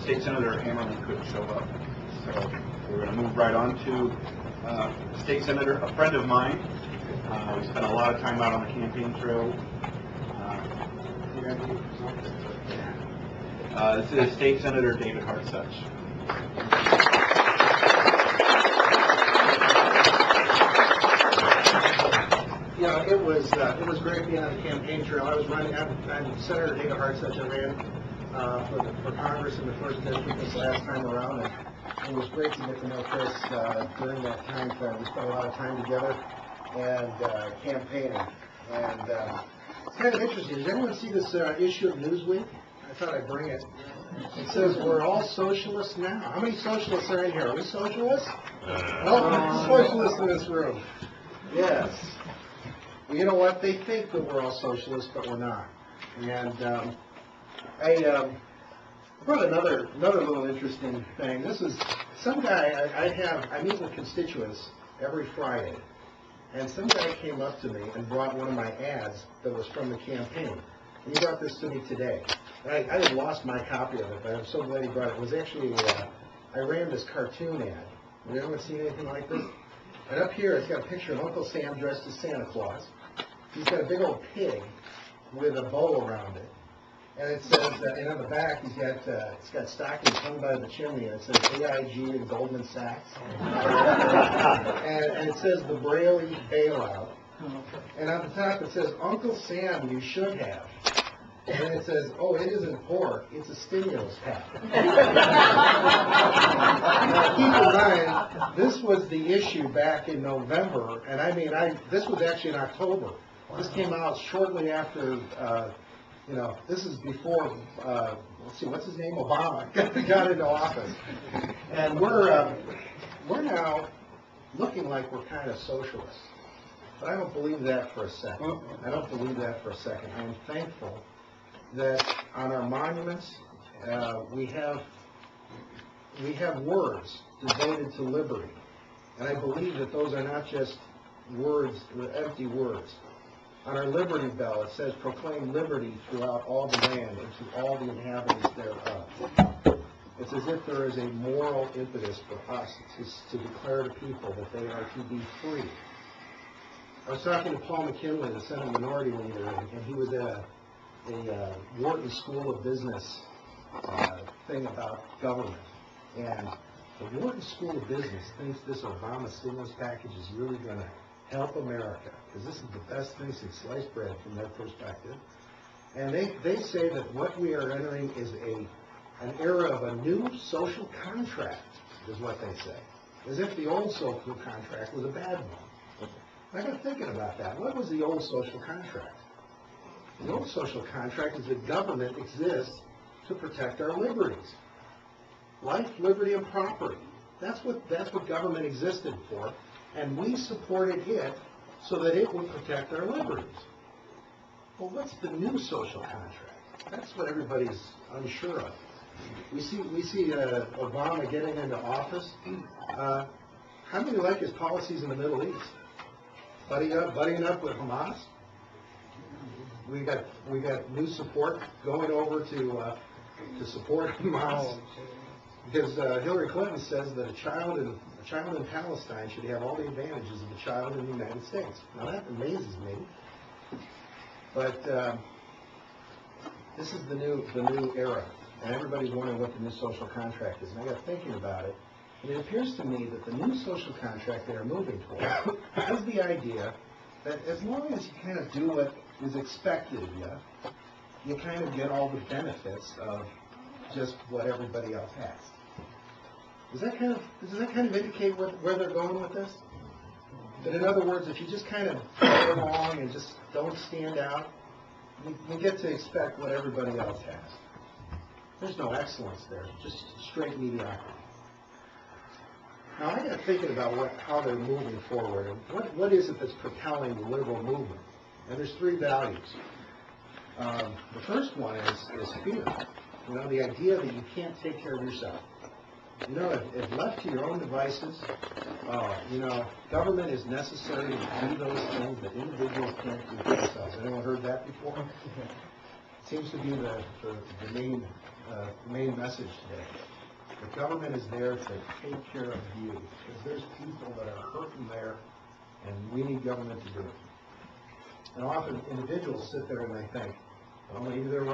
State Senator Hammerman couldn't show up, so we're going to move right on to State Senator, a friend of mine. We spent a lot of time out on the campaign trail. This is State Senator David Hartsuch. Yeah, it was great being on the campaign trail. I was running. I'm Senator David Hartsuch. I ran for Congress in the first district this last time around, and it was great to get to know Chris during that time frame. We spent a lot of time together and campaigning, and it's kind of interesting. Does anyone see this issue of Newsweek? I thought I'd bring it. It says we're all socialists now. How many socialists are in here? Are we socialists? No, socialists in this room. Yes. Well, you know what? They think that we're all socialists, but we're not. And I brought another little interesting thing. This is some guy I meet with constituents every Friday, and some guy came up to me and brought one of my ads that was from the campaign. And he brought this to me today. I had lost my copy of it, but I'm so glad he brought it. It was actually I ran this cartoon ad. Have you ever seen anything like this? And up here, it's got a picture of Uncle Sam dressed as Santa Claus. He's got a big old pig with a bow around it. And it says, and on the back, it's got stockings hung by the chimney, and it says AIG and Goldman Sachs. and it says the Braley bailout. And on the top, it says, Uncle Sam, you should have. And then it says, oh, it isn't pork, it's a stimulus package. Now, keep in mind, this was the issue back in November, and this was actually in October. This came out shortly after, this is before, let's see, what's his name? Obama got into office. And we're now looking like we're kind of socialists. But I don't believe that for a second. I don't believe that for a second. I'm thankful that on our monuments we have words devoted to liberty, and I believe that those are not just words, empty words. On our Liberty Bell it says, "Proclaim liberty throughout all the land and to all the inhabitants thereof." It's as if there is a moral impetus for us to declare to people that they are to be free. I was talking to Paul McKinley, the Senate Minority Leader, and he was at a Wharton School of Business thing about government. And the Wharton School of Business thinks this Obama stimulus package is really going to help America, because this is the best thing since sliced bread from their perspective. And they say that what we are entering is an era of a new social contract, is what they say. As if the old social contract was a bad one. I got thinking about that. What was the old social contract? The old social contract is that government exists to protect our liberties. Life, liberty, and property. That's what government existed for, and we supported it so that it would protect our liberties. Well, what's the new social contract? That's what everybody's unsure of. We see Obama getting into office. How many like his policies in the Middle East? Buddying up with Hamas. We got new support going over to support Hamas, because Hillary Clinton says that a child in Palestine should have all the advantages of a child in the United States. Now that amazes me, but this is the new era, and everybody's wondering what the new social contract is. And I got thinking about it, and it appears to me that the new social contract they are moving toward is the idea that as long as you kind of do what is expected of you, you kind of get all the benefits of just what everybody else has. Does that kind of indicate where they're going with this? That in other words, if you just kind of go along and just don't stand out, you get to expect what everybody else has. There's no excellence there, just straight mediocrity. Now I got thinking about how they're moving forward, and what is it that's propelling the liberal movement? And there's three values. The first one is fear. The idea that you can't take care of yourself. If left to your own devices, government is necessary to do those things that individuals can't do for themselves. Anyone heard that before? It seems to be the main main message today. The government is there to take care of you, because there's people that are hurting there, and we need government to do it. And often individuals sit there and they think, well, maybe they're right.